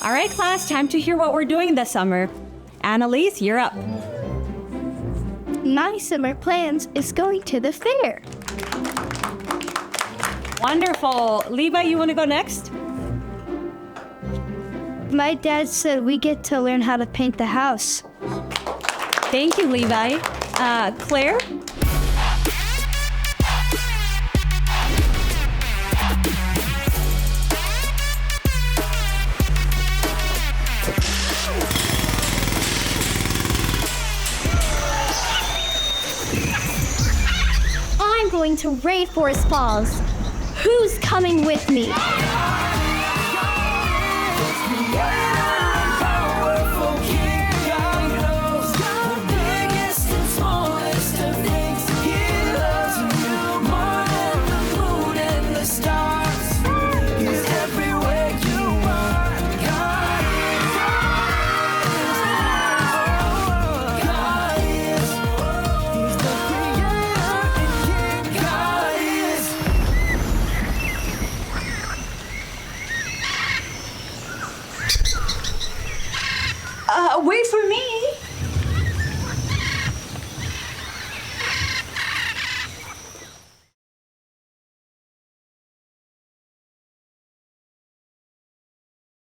All right, class, time to hear what we're doing this summer. Annalise, you're up. My summer plans is going to the fair. Wonderful. Levi, you want to go next? My dad said we get to learn how to paint the house. Thank you, Levi. Claire? I'm going to RainForest Falls. Who's coming with me? Wait for me.